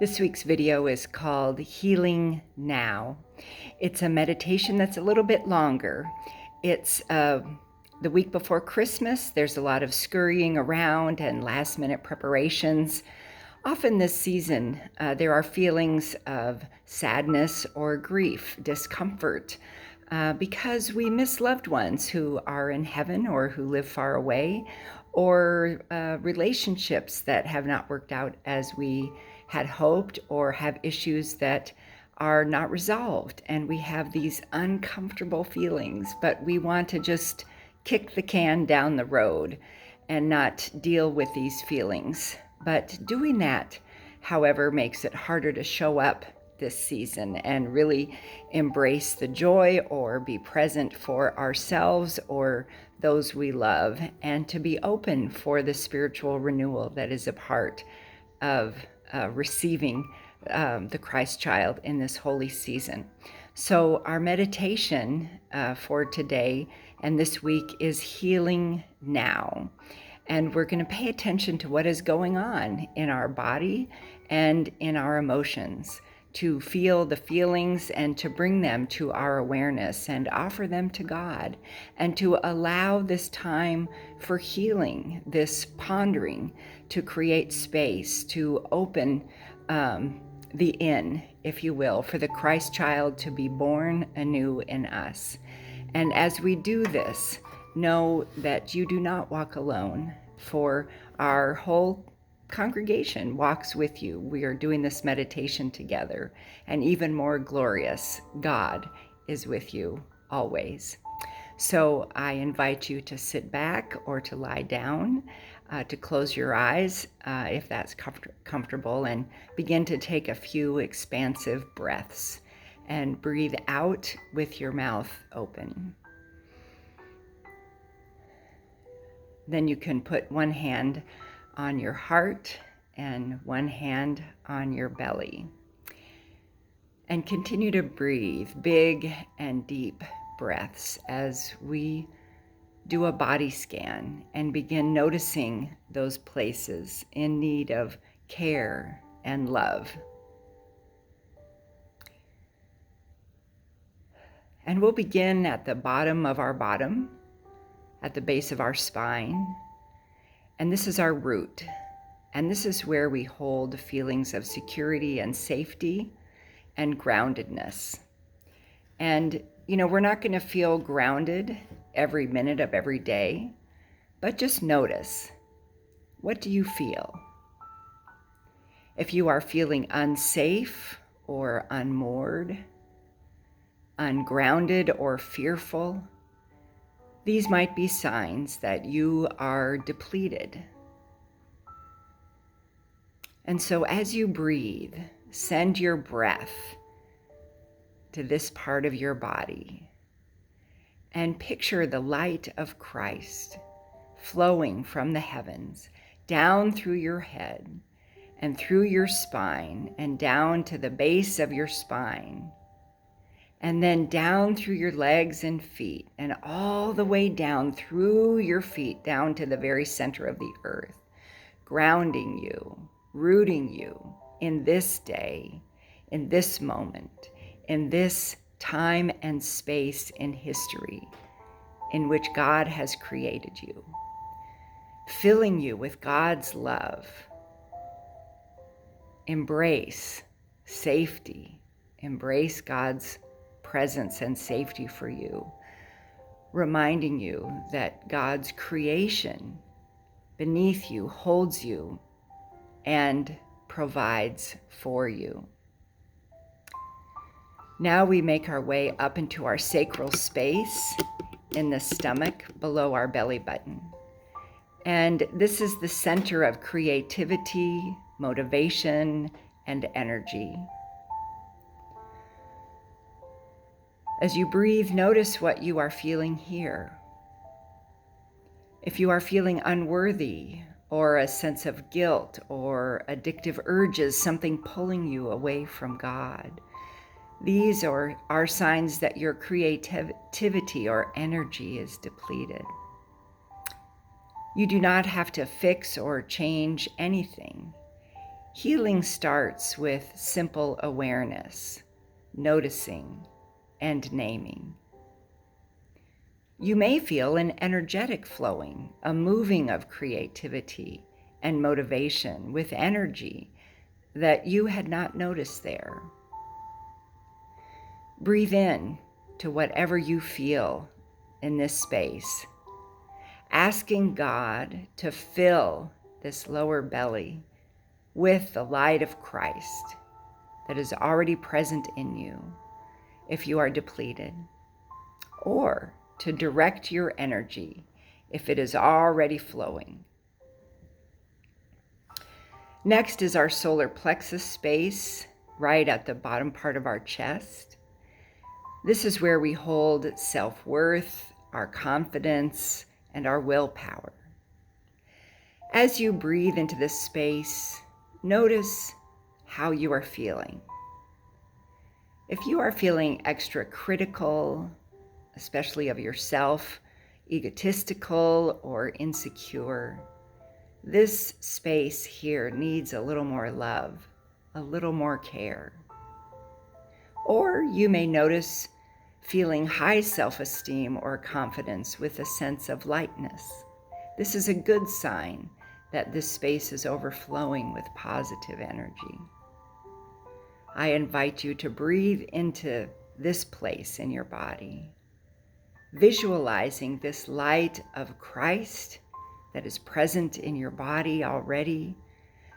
This week's video is called Healing Now. It's a meditation that's a little bit longer. It's the week before Christmas. There's a lot of scurrying around and last-minute preparations. Often this season, there are feelings of sadness or grief, discomfort, because we miss loved ones who are in heaven or who live far away, or relationships that have not worked out as we had hoped, or have issues that are not resolved. And we have these uncomfortable feelings, but we want to just kick the can down the road and not deal with these feelings. But doing that, however, makes it harder to show up this season and really embrace the joy or be present for ourselves or those we love, and to be open for the spiritual renewal that is a part of receiving the Christ child in this holy season. So our meditation for today and this week is Healing Now. And we're going to pay attention to what is going on in our body and in our emotions, to feel the feelings and to bring them to our awareness and offer them to God, and to allow this time for healing, this pondering, to create space, to open the inn, if you will, for the Christ child to be born anew in us. And as we do this, know that you do not walk alone, for our whole congregation walks with you. We are doing this meditation together, and even more glorious, God is with you always. So I invite you to sit back or to lie down, to close your eyes if that's comfortable, and begin to take a few expansive breaths and breathe out with your mouth open. Then you can put one hand on your heart and one hand on your belly. And continue to breathe big and deep breaths as we do a body scan and begin noticing those places in need of care and love. And we'll begin at the bottom of our bottom, at the base of our spine. And this is our root. And this is where we hold feelings of security and safety and groundedness. And, we're not going to feel grounded every minute of every day, but just notice, what do you feel? If you are feeling unsafe or unmoored, ungrounded or fearful, these might be signs that you are depleted. And so as you breathe, send your breath to this part of your body and picture the light of Christ flowing from the heavens down through your head and through your spine and down to the base of your spine, and then down through your legs and feet, and all the way down through your feet, down to the very center of the earth, grounding you, rooting you in this day, in this moment, in this time and space in history in which God has created you, filling you with God's love. Embrace safety, embrace God's presence and safety for you, reminding you that God's creation beneath you holds you and provides for you. Now we make our way up into our sacral space in the stomach below our belly button. And this is the center of creativity, motivation, and energy. As you breathe, notice what you are feeling here. If you are feeling unworthy, or a sense of guilt or addictive urges, something pulling you away from God, these are signs that your creativity or energy is depleted. You do not have to fix or change anything. Healing starts with simple awareness, noticing, and naming. You may feel an energetic flowing, a moving of creativity and motivation with energy that you had not noticed there. Breathe in to whatever you feel in this space, asking God to fill this lower belly with the light of Christ that is already present in you if you are depleted, or to direct your energy if it is already flowing. Next is our solar plexus space, right at the bottom part of our chest. This is where we hold self-worth, our confidence, and our willpower. As you breathe into this space, notice how you are feeling. If you are feeling extra critical, especially of yourself, egotistical, or insecure, this space here needs a little more love, a little more care. Or you may notice feeling high self-esteem or confidence with a sense of lightness. This is a good sign that this space is overflowing with positive energy. I invite you to breathe into this place in your body, visualizing this light of Christ that is present in your body already,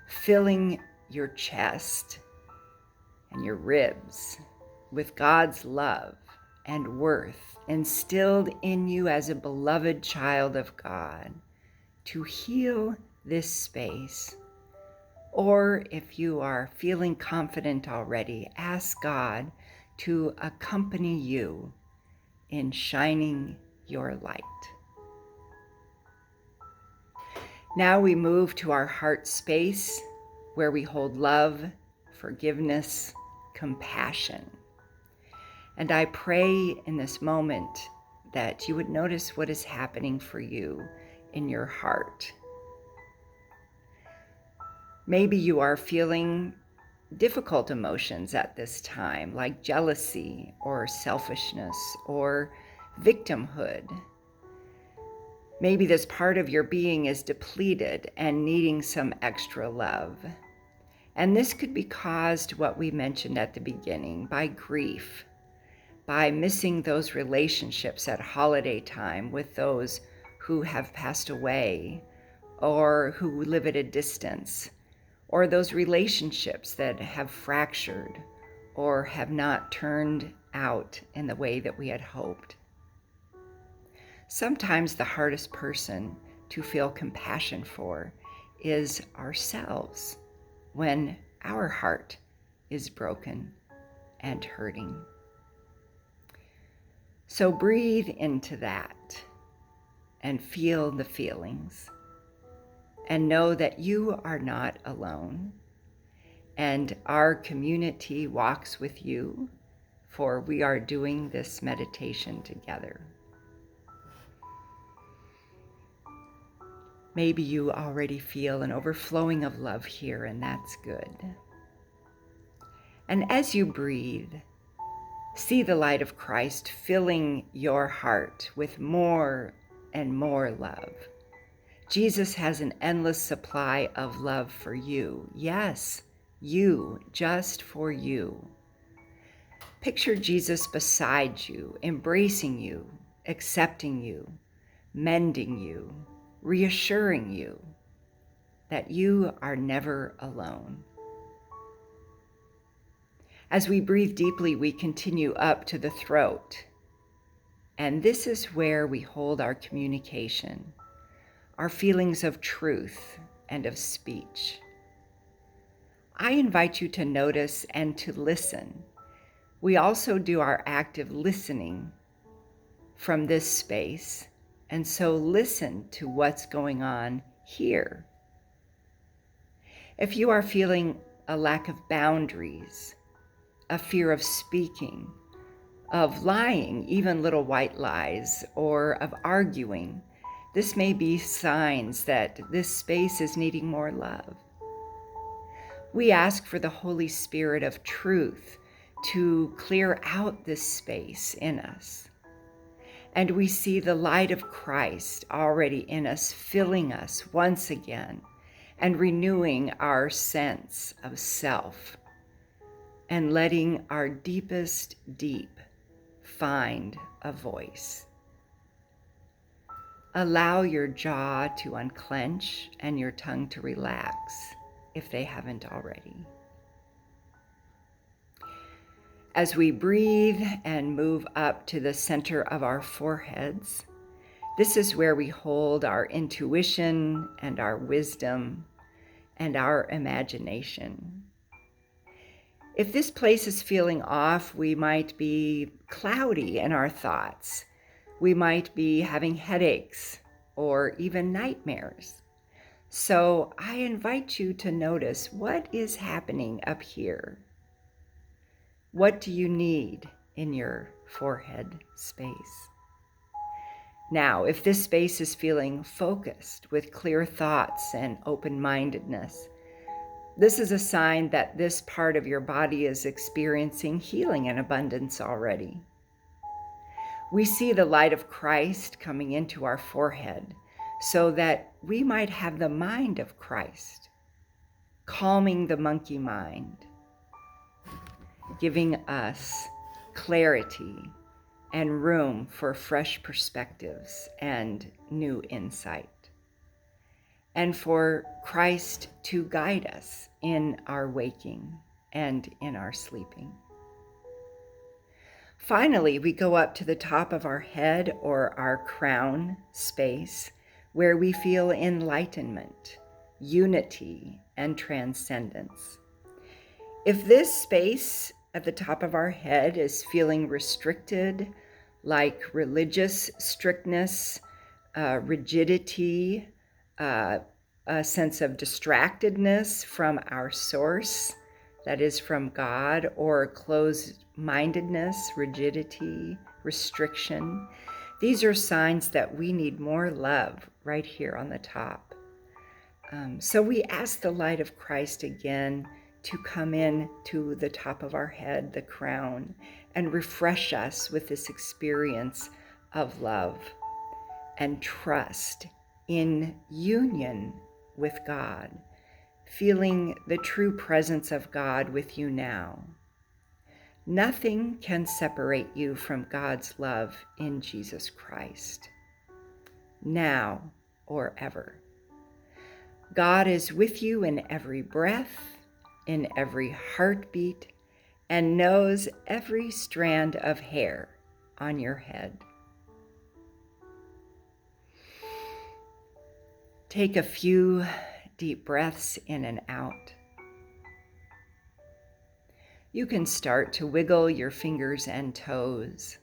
filling your chest and your ribs with God's love and worth instilled in you as a beloved child of God to heal this space. Or if you are feeling confident already, ask God to accompany you in shining your light. Now we move to our heart space where we hold love, forgiveness, compassion. And I pray in this moment that you would notice what is happening for you in your heart. Maybe you are feeling difficult emotions at this time, like jealousy or selfishness or victimhood. Maybe this part of your being is depleted and needing some extra love. And this could be caused, what we mentioned at the beginning, by grief, by missing those relationships at holiday time with those who have passed away or who live at a distance, or those relationships that have fractured or have not turned out in the way that we had hoped. Sometimes the hardest person to feel compassion for is ourselves when our heart is broken and hurting. So breathe into that and feel the feelings, and know that you are not alone, and our community walks with you, for we are doing this meditation together. Maybe you already feel an overflowing of love here, and that's good. And as you breathe, see the light of Christ filling your heart with more and more love. Jesus has an endless supply of love for you. Yes, you, just for you. Picture Jesus beside you, embracing you, accepting you, mending you, reassuring you that you are never alone. As we breathe deeply, we continue up to the throat. And this is where we hold our communication, our feelings of truth and of speech. I invite you to notice and to listen. We also do our active listening from this space, and so listen to what's going on here. If you are feeling a lack of boundaries, a fear of speaking, of lying, even little white lies, or of arguing, this may be signs that this space is needing more love. We ask for the Holy Spirit of truth to clear out this space in us. And we see the light of Christ already in us, filling us once again and renewing our sense of self and letting our deepest deep find a voice. Allow your jaw to unclench and your tongue to relax if they haven't already. As we breathe and move up to the center of our foreheads, this is where we hold our intuition and our wisdom and our imagination. If this place is feeling off, we might be cloudy in our thoughts. We might be having headaches or even nightmares. So I invite you to notice what is happening up here. What do you need in your forehead space? Now, if this space is feeling focused with clear thoughts and open-mindedness, this is a sign that this part of your body is experiencing healing and abundance already. We see the light of Christ coming into our forehead so that we might have the mind of Christ, calming the monkey mind, giving us clarity and room for fresh perspectives and new insight, and for Christ to guide us in our waking and in our sleeping. Finally, we go up to the top of our head or our crown space where we feel enlightenment, unity, and transcendence. If this space at the top of our head is feeling restricted, like religious strictness, rigidity, a sense of distractedness from our source, that is from God, or closed-mindedness, rigidity, restriction, these are signs that we need more love right here on the top. So we ask the light of Christ again to come in to the top of our head, the crown, and refresh us with this experience of love and trust in union with God, feeling the true presence of God with you now. Nothing can separate you from God's love in Jesus Christ, now or ever. God is with you in every breath, in every heartbeat, and knows every strand of hair on your head. Take a few deep breaths in and out. You can start to wiggle your fingers and toes.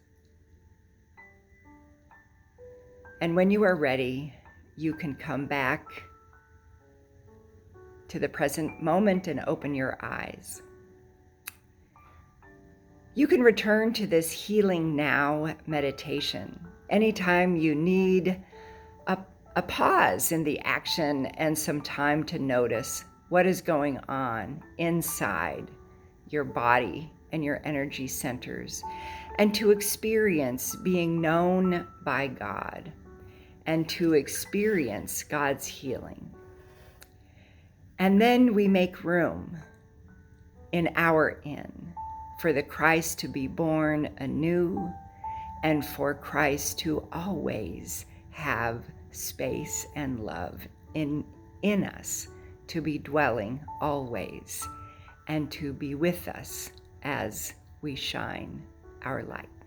And when you are ready, you can come back to the present moment and open your eyes. You can return to this Healing Now meditation anytime you need a pause in the action and some time to notice what is going on inside your body and your energy centers, and to experience being known by God and to experience God's healing. And then we make room in our inn for the Christ to be born anew and for Christ to always have space and love in us, to be dwelling always and to be with us as we shine our light.